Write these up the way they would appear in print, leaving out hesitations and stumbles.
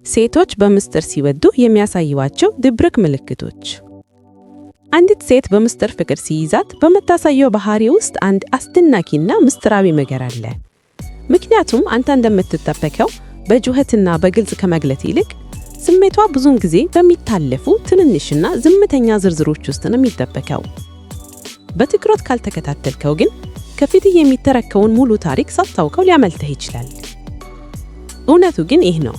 ሴቶች በምስጢር ሲወዱ የሚያሳዩዋቸው ድብቅ ምልክቶች። አንዲት ሴት በምስጢር ፍቅር ሲይዛት በምታሳየው ባህሪ ውስጥ አንድ አስደናቂና ምስጢራዊ ነገር አለ። ምክንያቱም አንተ እንደምትጠበቀው በጩኸትና በግልጽ ከመግለጥ ይልቅ ስሜቷ ብዙውን ጊዜ በሚታለፉ ትንንሽና ዝምተኛ ዝርዝሮች ውስጥ ነው የሚጠበቀው። በትኩረት ካልተከታተልከው ግን ከፊትህ የሚተረከውን ሙሉ ታሪክ ሳታውቀው ሊያመልጥህ ይችላል። እውነቱ ግን ይህ ነው።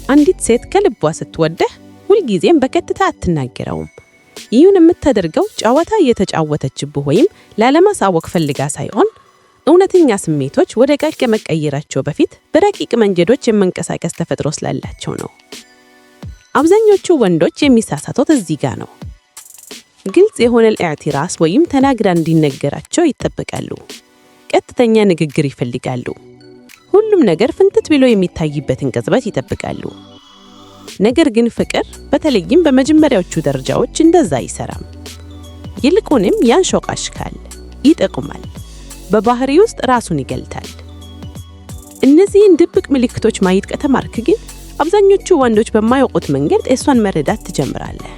አንዲት ሴት ከልቧ ስትወድህ ሁልጊዜም በቀጥታ አትናገረውም። ይህን የምታደርገው ጨዋታ እየተጫወተችብህ ወይም ላለማሳወቅ ፈልጋ ሳይሆን እውነተኛ ስሜቶች ወደ ቃል ከመቀየራቸው በፊት በረቂቅ መንገዶች የመንቀሳቀስ ተፈጥሮ ስላላቸው ነው። አብዛኞቹ ወንዶች የሚሳሳቱት እዚህ ጋር ነው። ግልጽ የሆነ ኢዕትራስ ወይም ተናግራ እንዲነገራቸው ይጠብቃሉ። ቀጥተኛ ንግግር ይፈልጋሉ። ሁሉም ነገር ፍንትት ብሎ የሚታይበትን ቅጽበት ይጠብቃሉ። ነገር ግን ፍቅር በተለይም በመጀመሪያዎቹ ደረጃዎች እንደዛ አይሰራም። ይልቁንም ያንሾካሽካል፣ ይጠቁማል፣ በባህሪ ውስጥ ራሱን ይገልጣል። እነዚህን ድብቅ ምልክቶች ማየት ከተማርክ ግን አብዛኞቹ ወንዶች በማያውቁት መንገድ እሷን መረዳት ትጀምራለህ።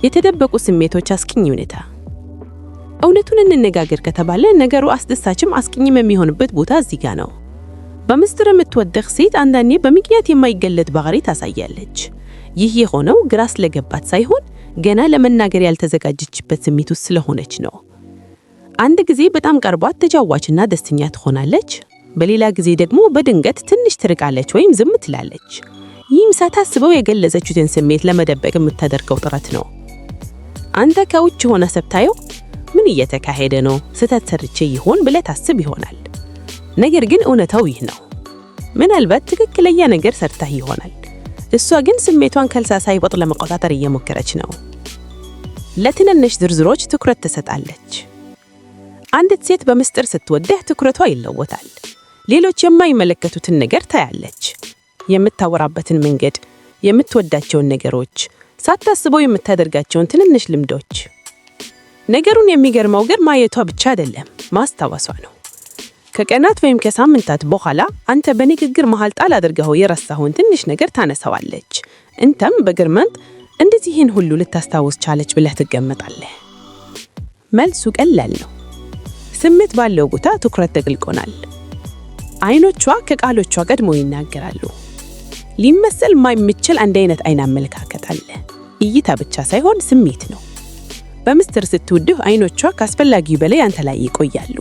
የተደበቁ ስሜቶች አስቂኝ ሁኔታ። እውነቱን እንነጋገር ከተባለ ነገሩ አስደሳችም አስቂኝም የሚሆንበት ቦታ እዚህ ጋር ነው። በምስጢር የምትወደህ ሴት አንዳንዴ በምክንያት የማይገለጥ ባህሪ ታሳያለች። ይህ የሆነው ግራ ስለገባት ሳይሆን ገና ለመናገር ያልተዘጋጀችበት ስሜት ውስጥ ስለሆነች ነው። አንድ ጊዜ በጣም ቀርቧት ተጫዋችና ደስተኛ ትሆናለች። በሌላ ጊዜ ደግሞ በድንገት ትንሽ ትርቃለች ወይም ዝም ትላለች። ይህም ሳታስበው የገለጸችውን ስሜት ለመደበቅ የምታደርገው ጥረት ነው። አንተ ከውጭ ሆነ ስታየው ምን እየተካሄደ ነው? ስህተት ሰርቼ ይሆን ብለህ ታስብ ይሆናል። ነገር ግን እውነታው ይህ ነው። ምናልባት ትክክለኛ ነገር ሰርተህ ይሆናል። እሷ ግን ስሜቷን ከልሳ ሳይወጥ ለመቆጣጠር እየሞከረች ነው። ለትንንሽ ዝርዝሮች ትኩረት ትሰጣለች። አንዲት ሴት በምስጢር ስትወድህ ትኩረቷ ይለወጣል። ሌሎች የማይመለከቱትን ነገር ታያለች። የምታወራበትን መንገድ፣ የምትወዳቸውን ነገሮች፣ ሳታስበው የምታደርጋቸውን ትንንሽ ልምዶች። ነገሩን የሚገርመው ግን ማየቷ ብቻ አይደለም፣ ማስታወሷ ነው። ከቀናት ወይም ከሳምንታት በኋላ አንተ በንግግር መሃል ጣል አድርገው የረሳኸውን ትንሽ ነገር ታነሳዋለች። እንተም በግርምት እንደዚህ ይህን ሁሉ ልታስታውስ ቻለች ብለህ ትገመታለህ። መልሱ ቀላል ነው። ስሜት ባለው ቦታ ትኩረት ተገልቆናል። አይኖቿ ከቃሎቿ ቀድሞ ይናገራሉ። ሊመሰል ማይምችል አንድ አይነት አይን አመለካከት አለ። እይታ ብቻ ሳይሆን ስሜት ነው። በምስጢር ስትወድህ አይኖቿ ካስፈላጊው በላይ አንተ ላይ ይቆያሉ።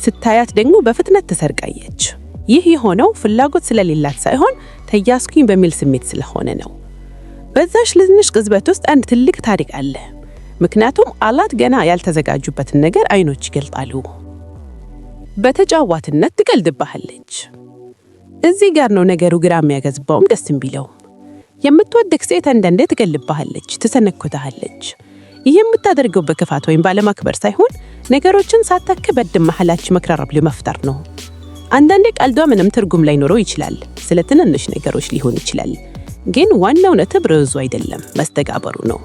ስታያት ደግሞ በፍጥነት ትሰርቃየች። ይህ የሆነው ፍላጎት ስለሌላት ሳይሆን ተያዝኩኝ በሚል ስሜት ስለሆነ ነው። በዛሽ ትንሽ ቅጽበት ውስጥ አንድ ትልቅ ታሪክ አለ። ምክንያቱም አላት ገና ያልተዘጋጁበትን ነገር አይኖች ይገልጣሉ። በተጫዋትነት ትቀልድብሃለች። እዚህ ጋር ነው ነገሩ ግራ የሚያገዝባውም ደስም ቢለው። የምትወድህ ሴት አንዳንዴ ትቀልድብሃለች፣ ትሰነኮታለች። ይህ የምታደርገው በክፋት ወይም ባለማክበር ሳይሆን ነገሮችን ሳታከብድ መሐላችሁ መክራረብ ለመፍጠር ነው። አንዳንዴ ቀልዷ ምንም ትርጉም ላይኖረው ይችላል፣ ስለ ትንንሽ ነገሮች ሊሆን ይችላል። ግን ዋናው ነጥብ ርዕሱ አይደለም፣ መስተጋበሩ ነው።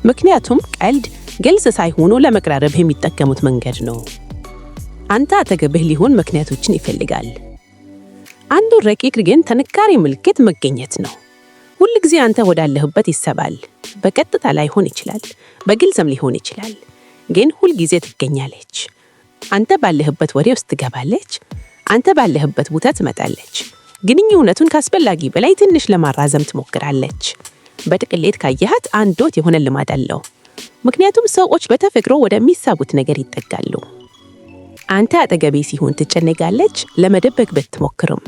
ምክንያቱም ቀልድ ግልጽ ሳይሆኑ ለመቅራረብ የሚጠቀሙት መንገድ ነው። አንተ አጠገብህ ሊሆን ምክንያቶችን ይፈልጋል። አንዱ ረቂቅ ግን ጥንካሬ ምልክት መገኘት ነው። ሁል ጊዜ አንተ ወዳለህበት ይሰባል። በቀጥታ ላይሆን ይችላል፣ በግልጽም ሊሆን ይችላል። ግን ሁል ጊዜ ትገኛለች። አንተ ባለህበት ወሬ ውስጥ ትገባለች። አንተ ባለህበት ቦታ ትመጣለች። ግንኙነቱን ካስፈላጊ በላይ ትንሽ ለማራዘም ትሞክራለች። በጥቅሌት ካየሃት አንድ ወጥ የሆነ ልማድ አለው። ምክንያቱም ሰዎች በተፈጥሮ ወደሚሳቡት ነገር ይጠጋሉ። አንተ አጠገቤ ሲሆን ትጨነቃለች፣ ለመደበቅ ብትሞክርም።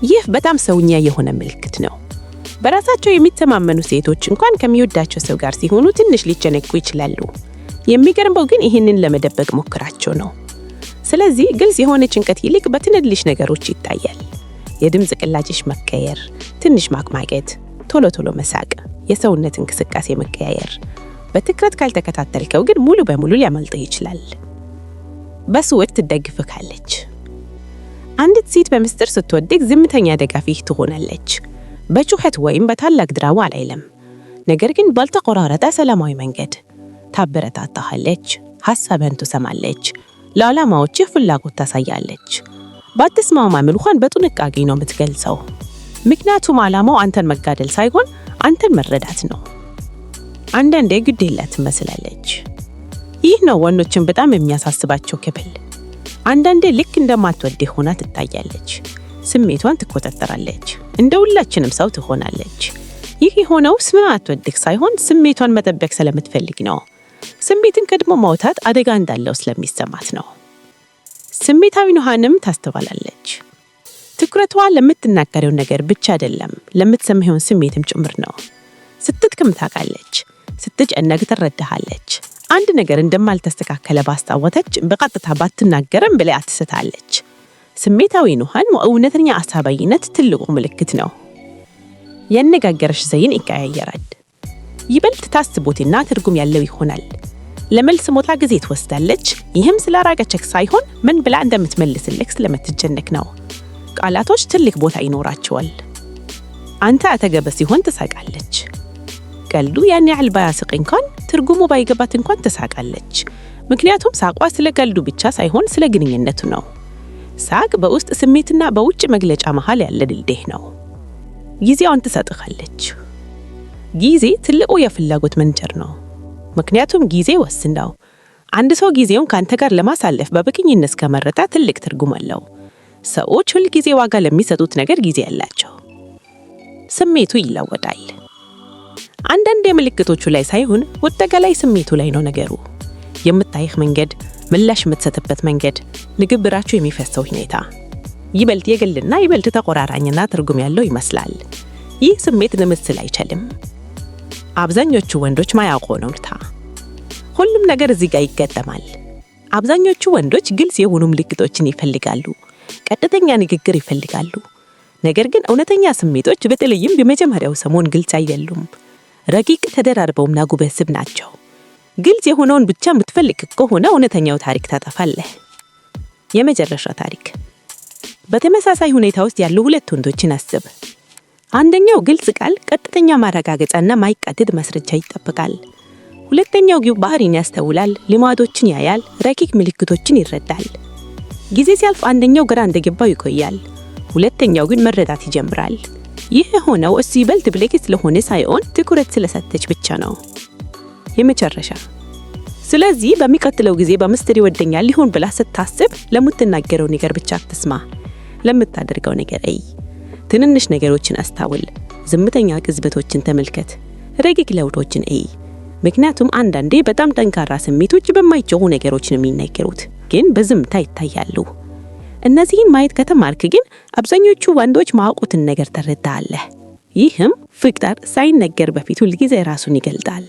ይህ በጣም ሰውኛ የሆነ ምልክት ነው። በራሳቸው የሚተማመኑ ሴቶች እንኳን ከሚወዳቸው ሰው ጋር ሲሆኑ ትንሽ ሊጨነቁ ይችላሉ። የሚገርመው ግን ይህንን ለመደበቅ ሞክራቸው ነው። ስለዚህ ግልጽ የሆነ ጭንቀት ይልቅ በትንንሽ ነገሮች ይታያል። የድምፅ ቅላጭሽ መቀየር፣ ትንሽ ማቅማቀት፣ ቶሎ ቶሎ መሳቅ፣ የሰውነት እንቅስቃሴ መቀያየር። በትኩረት ካልተከታተልከው ግን ሙሉ በሙሉ ሊያመልጥ ይችላል። በስውር ትደግፍካለች። አንዲት ሴት በምስጢር ስትወድቅ ዝምተኛ ደጋፊህ ትሆናለች። በጩኸት ወይም በታላቅ ድራማ አይደለም፣ ነገር ግን ባልተቆራረጠ ሰላማዊ መንገድ ታበረታታለች፣ ሐሳብህን ትሰማለች፣ ለዓላማዎችህ ፍላጎት ታሳያለች። ባትስማማም እንኳን በጥንቃቄ ነው የምትገልጸው። ምክንያቱም ዓላማው አንተን መጋደል ሳይሆን አንተን መረዳት ነው። አንዳንዴ ግድ የላት ትመስላለች። ይህ ነው ወንዶችን በጣም የሚያሳስባቸው ክፍል። አንዳንዴ ልክ እንደማትወድህ ሆና ትታያለች። ስሜቷን ትቆጣጠራለች። እንደ ሁላችንም ሰው ትሆናለች። ይህ የሆነው ስለማትወድህ ሳይሆን ስሜቷን መጠበቅ ስለምትፈልግ ነው። ስሜትን ቀድሞ ማውጣት አደጋ እንዳለው ስለሚሰማት ነው። ስሜታዊ ኑሃንም ታስተዋላለች። ትኩረቷ ለምትናገረው ነገር ብቻ አይደለም፣ ለምትሰማው ስሜትም ጭምር ነው። ስትድክም ታውቃለች፣ ስትጨነቅ ትረዳሃለች። አንድ ነገር እንደማልተስተካከለ ባስታወተች በቀጥታ ባትናገርም ብላ ትስታለች። ስሜታዊ ኑሃን እውነተኛ አሳባይነት ትልቁ ምልክት ነው። የአነጋገርሽ ዘይን ይቀያየራል። ይበልጥ ታስቦትና ትርጉም ያለው ይሆናል። ለመልስ ሞታ ጊዜ ትወስዳለች። ይህም ስላራቀችህ ሳይሆን ምን ብላ እንደምትመልስልህ ስለምትጨነቅ ነው። ቃላቶች ትልቅ ቦታ ይኖራቸዋል። አንተ አጠገብ ሲሆን ትሳቃለች። ቀልዱ ያን ያህል ባያስቅ እንኳን ትርጉሙ ባይገባት እንኳን ትሳቃለች። ምክንያቱም ሳቋ ስለ ቀልዱ ብቻ ሳይሆን ስለ ግንኙነቱ ነው። ሳቅ በውስጥ ስሜትና በውጭ መግለጫ መሃል ያለ ድልድይ ነው። ጊዜዋን ትሰጥሃለች። ጊዜ ትልቁ የፍላጎት መንጨር ነው። ምክንያቱም ጊዜ ወስን ነው። አንድ ሰው ጊዜውን ካንተ ጋር ለማሳለፍ በበቂነት ከመረጠ ትልቅ ትርጉም አለው። ሰዎች ሁል ጊዜ ዋጋ ለሚሰጡት ነገር ጊዜ ያላቸው። ስሜቱ ይለወጣል። አንዳንድ የምልክቶቹ ላይ ሳይሆን ወጠቃላይ ስሜቱ ላይ ነው ነገሩ። የምታይህ መንገድ፣ ምላሽ የምትሰጥበት መንገድ፣ ንግግራቸው የሚፈሰው ሁኔታ ይበልጥ የግልና ይበልጥ ተቆራራኝና ትርጉም ያለው ይመስላል። ይህ ስሜት ለምስል አይችልም። አብዛኞቹ ወንዶች ማያውቁ ነውታ። ሁሉም ነገር እዚህ ጋር ይገጠማል። አብዛኞቹ ወንዶች ግልጽ የሆኑ ምልክቶችን ይፈልጋሉ። ቀጥተኛ ንግግር ይፈልጋሉ። ነገር ግን እውነተኛ ስሜቶች በተለይም በመጀመሪያው ሰሞን ግልጽ አይደሉም። ረቂቅ ተደራርበውና ጉብስብ ናቸው። ግልጽ የሆነውን ብቻ የምትፈልግ ከሆነ እውነተኛው ታሪክ ታጠፋለህ። የመጨረሻ ታሪክ። በተመሳሳይ ሁኔታ ውስጥ ያሉ ሁለት ወንዶችን አስብ። አንደኛው ግልጽ ቃል፣ ቀጥተኛ ማረጋገጫና ማይቃደድ ማስረጃ ይጠብቃል። ሁለተኛው ግን ባህሪን ያስተውላል፣ ልማዶችን ያያል፣ ረቂቅ ምልክቶችን ይረዳል። ጊዜ ሲያልፍ አንደኛው ግራ እንደገባው ይቆያል፣ ሁለተኛው ግን መረዳት ይጀምራል። ይህ የሆነው እሱ ይበልጥ ብልህ ስለሆነ ሳይሆን ትኩረት ስለሰጠች ብቻ ነው። የመጨረሻ። ስለዚህ በሚቀጥለው ጊዜ በምስጢር ይወደኛል ሊሆን ብላ ስታስብ ለምትናገረው ነገር ብቻ አትስማ፣ ለምታደርገው ነገር እይ። ትንንሽ ነገሮችን አስተውል፣ ዝምተኛ ቅጽበቶችን ተመልከት፣ ረቂቅ ለውጦችን እይ። ምክንያቱም አንዳንዴ በጣም ጠንካራ ስሜቶች በማይጮሁ ነገሮች ነው የሚነገሩት፣ ግን በዝምታ ይታያሉ። እነዚህን ማየት ከተማርክ ግን አብዛኞቹ ወንዶች ማያውቁትን ነገር ተረዳለህ። ይህም ፍቅር ሳይነገር በፊት ሁልጊዜ ራሱን ይገልጣል።